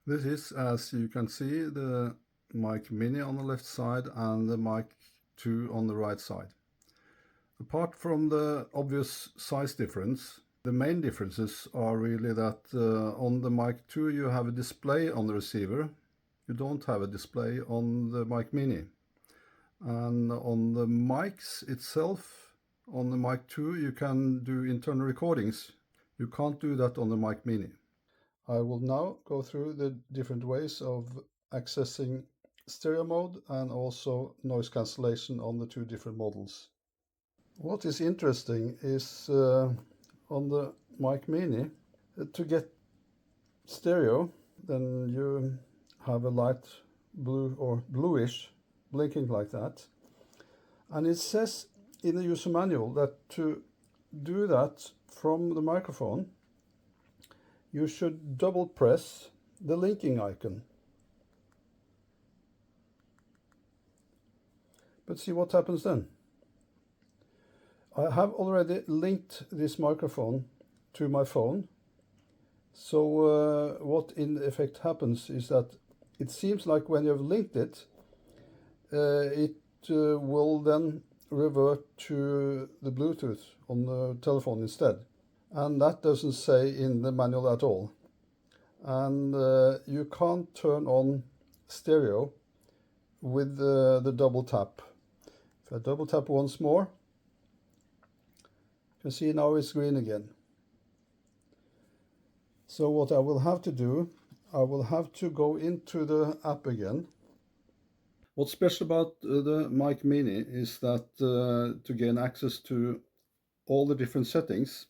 This is, as you can see, the Mic Mini on the left side and the Mic 2 on the right side. Apart from the obvious size difference, the main differences are really that on the Mic 2 you have a display on the receiver. You don't have a display on the Mic Mini. And on the mics itself, on the Mic 2 you can do internal recordings. You can't do that on the Mic Mini. I will now go through the different ways of accessing stereo mode and also noise cancellation on the two different models. What is interesting is on the Mic Mini, to get stereo, then you have a light blue or bluish blinking like that. And it says in the user manual that to do that from the microphone, you should double press the linking icon. But see what happens then. I have already linked this microphone to my phone. So what in effect happens is that it seems like when you've linked it, it will then revert to the Bluetooth on the telephone instead. And that doesn't say in the manual at all. And you can't turn on stereo with the double tap. If I double tap once more, you can see now it's green again. So what I will have to do, I will have to go into the app again. What's special about the Mic Mini is that to gain access to all the different settings,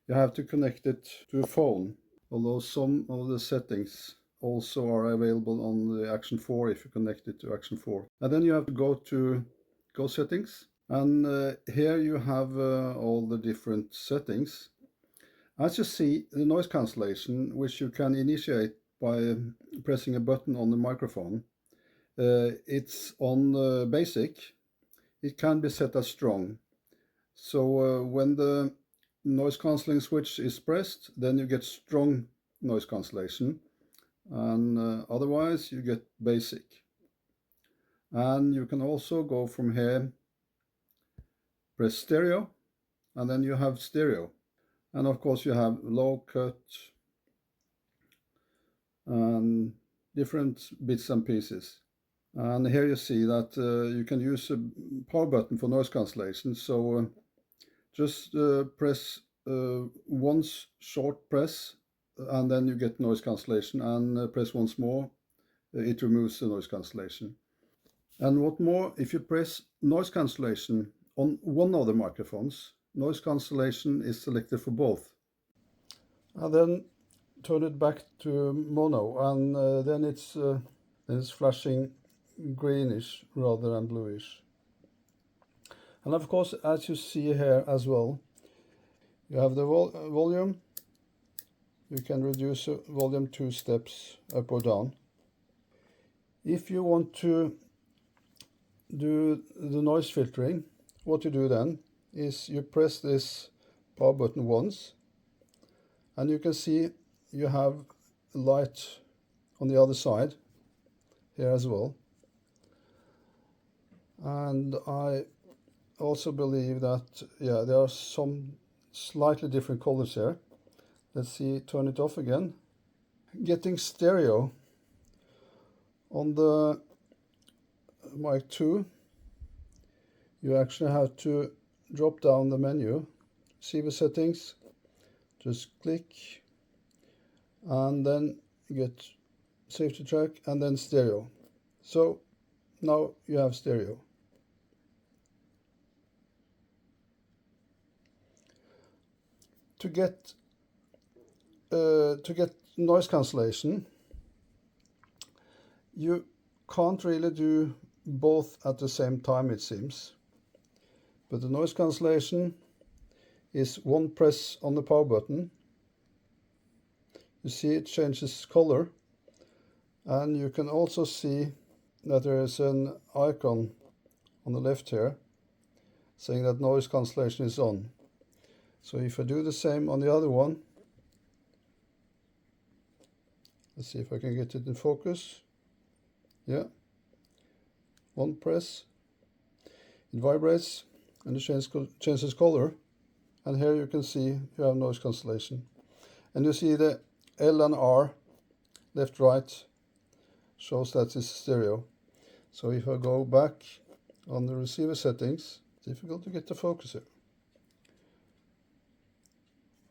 you have to connect it to a phone, although some of the settings also are available on the Action 4 if you connect it to Action 4. And then you have to go to Go Settings, and here you have all the different settings. As you see, the noise cancellation, which you can initiate by pressing a button on the microphone, it's on basic. It can be set as strong. So when the noise cancelling switch is pressed, then you get strong noise cancellation, and otherwise you get basic. And you can also go from here, press stereo, and then you have stereo. And of course you have low cut and different bits and pieces. And here you see that you can use a power button for noise cancellation. So just press once short press, and then you get noise cancellation, and press once more, it removes the noise cancellation. And what more, if you press noise cancellation on one of the microphones, noise cancellation is selected for both. And then turn it back to mono, and then it's flashing greenish rather than bluish. And of course, as you see here as well, you have the volume. You can reduce the volume 2 steps up or down. If you want to do the noise filtering, what you do then is you press this power button once, and you can see you have light on the other side here as well. And I also believe that, yeah, there are some slightly different colors here. Let's see, turn it off again. Getting stereo on the Mic 2, you actually have to drop down the menu, receiver settings, just click, and then get safety track, and then stereo. So now you have stereo. To get noise cancellation, you can't really do both at the same time, it seems. But the noise cancellation is one press on the power button. You see it changes color, and you can also see that there is an icon on the left here saying that noise cancellation is on. So if I do the same on the other one, Let's see if I can get it in focus. Yeah. One press, it vibrates and it changes color. And here you can see you have noise cancellation. And you see the L and R, left, right, shows that it's stereo. So if I go back on the receiver settings, difficult to get the focus here.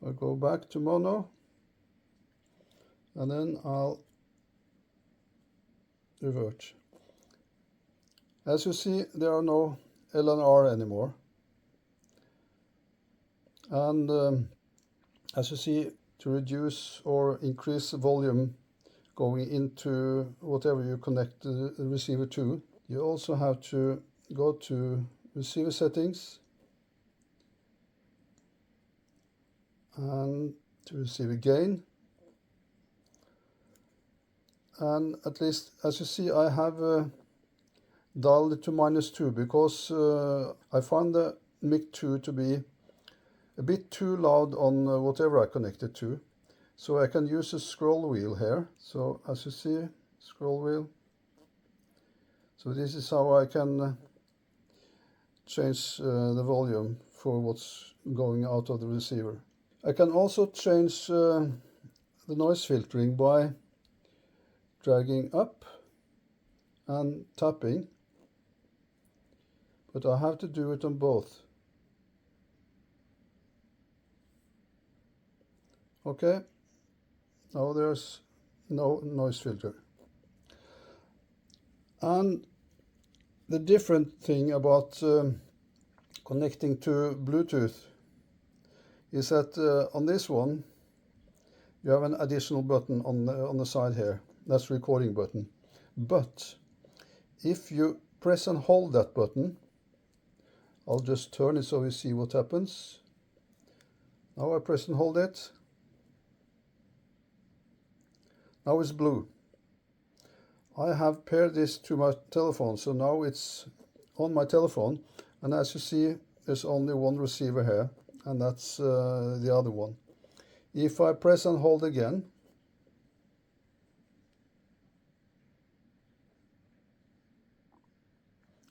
I'll go back to mono, and then I'll revert. As you see, there are no L and R anymore. And as you see, to reduce or increase the volume going into whatever you connect the receiver to, you also have to go to receiver settings and to receiver gain. And at least, as you see, I have dialed it to -2 because I found the Mic 2 to be a bit too loud on whatever I connect it to. So I can use a scroll wheel here. So as you see, scroll wheel. So this is how I can change the volume for what's going out of the receiver. I can also change the noise filtering by dragging up and tapping, but I have to do it on both. Okay, now there's no noise filter. And the different thing about connecting to Bluetooth is that on this one you have an additional button on the side here. That's recording button. But if you press and hold that button, I'll just turn it so you see what happens. Now I press and hold it. Now it's blue. I have paired this to my telephone, so now it's on my telephone, and as you see, there's only one receiver here, and that's the other one. If I press and hold again,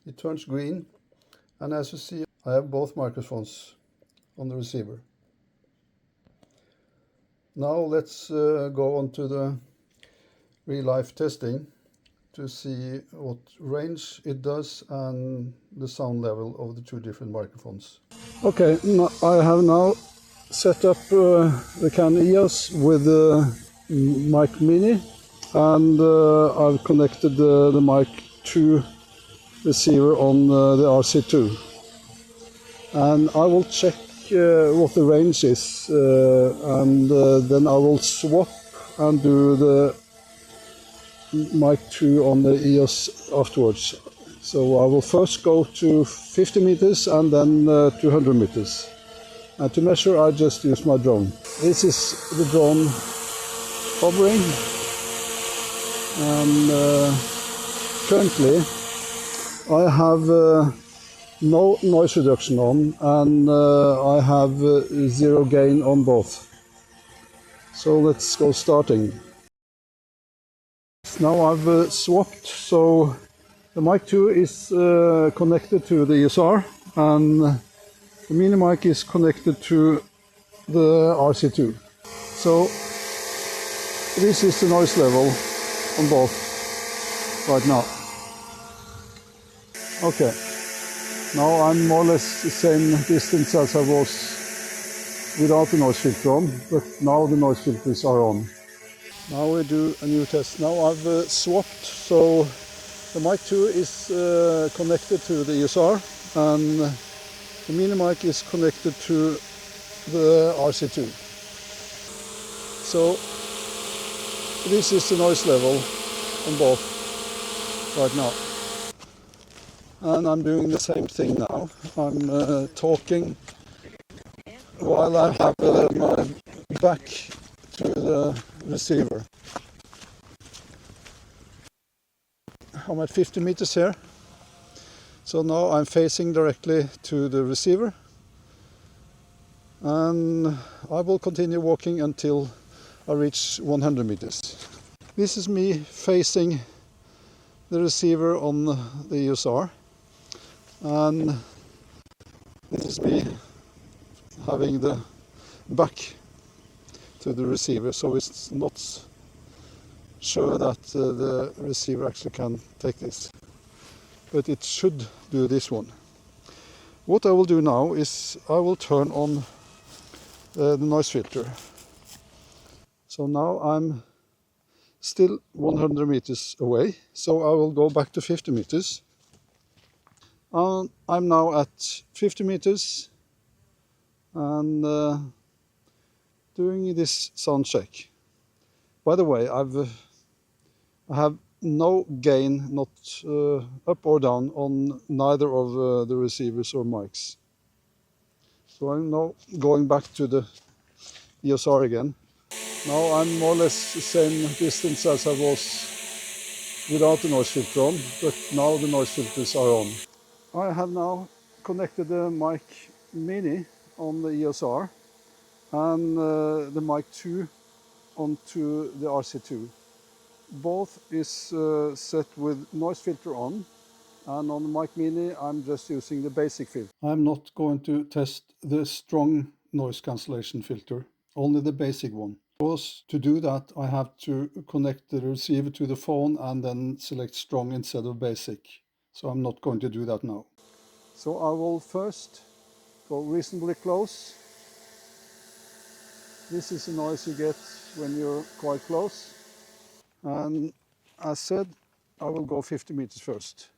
it turns green, and as you see, I have both microphones on the receiver. Now let's go on to the real-life testing to see what range it does and the sound level of the two different microphones. Okay, I have now set up the Canon EOS with the Mic Mini, and I've connected the Mic 2 receiver on the RC2. And I will check what the range is, and then I will swap and do the Mic 2 on the EOS afterwards. So I will first go to 50 meters and then 200 meters. And to measure, I just use my drone. This is the drone hovering, and currently I have no noise reduction on, and I have zero gain on both. So let's go starting. Now I've swapped, so the Mic 2 is connected to the EOS R, and the mini mic is connected to the RC2. So this is the noise level on both right now. Okay, now I'm more or less the same distance as I was without the noise filter on, but now the noise filters are on. Now we do a new test. Now I've swapped, so the Mic 2 is connected to the EOS R, and the mini mic is connected to the RC2. So this is the noise level on both right now. And I'm doing the same thing now. I'm talking while I have my back to the receiver. I'm at 50 meters here. So now I'm facing directly to the receiver. And I will continue walking until I reach 100 meters. This is me facing the receiver on the EOS R, and this is me having the back to the receiver, so it's not sure that the receiver actually can take this, but it should do this one. What I will do now is I will turn on the noise filter. So now I'm still 100 meters away, so I will go back to 50 meters. I'm now at 50 meters and doing this sound check. By the way, I have no gain, not up or down, on neither of the receivers or mics. So I'm now going back to the EOS R again. Now I'm more or less the same distance as I was without the noise filter on, but now the noise filters are on. I have now connected the Mic Mini on the EOS R and the Mic 2 onto the RC2. Both is set with noise filter on, and on the Mic Mini I'm just using the basic filter. I'm not going to test the strong noise cancellation filter, only the basic one. Because to do that I have to connect the receiver to the phone and then select strong instead of basic. So I'm not going to do that now. So I will first go reasonably close. This is the noise you get when you're quite close. And as said, I will go 50 meters first.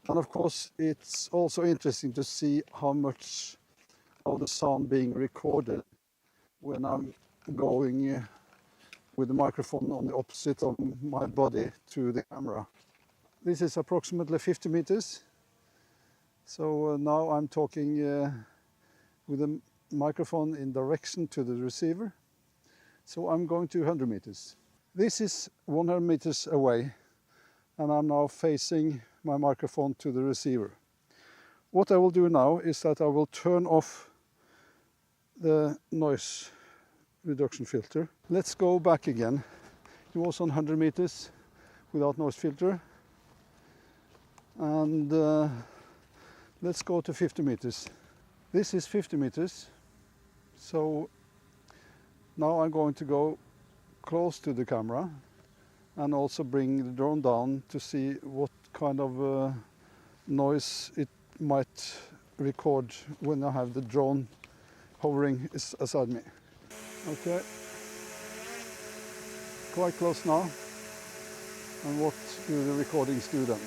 And of course it's also interesting to see how much of the sound being recorded when I'm going with the microphone on the opposite of my body to the camera. This is approximately 50 meters. So now I'm talking with the microphone in direction to the receiver. So I'm going to 100 meters. This is 100 meters away, and I'm now facing my microphone to the receiver. What I will do now is that I will turn off the noise reduction filter. Let's go back again. It was on 100 meters without noise filter. And let's go to 50 meters. This is 50 meters. So now I'm going to go close to the camera and also bring the drone down to see what kind of noise it might record when I have the drone hovering aside me. Okay, quite close now. And what do the recordings do then?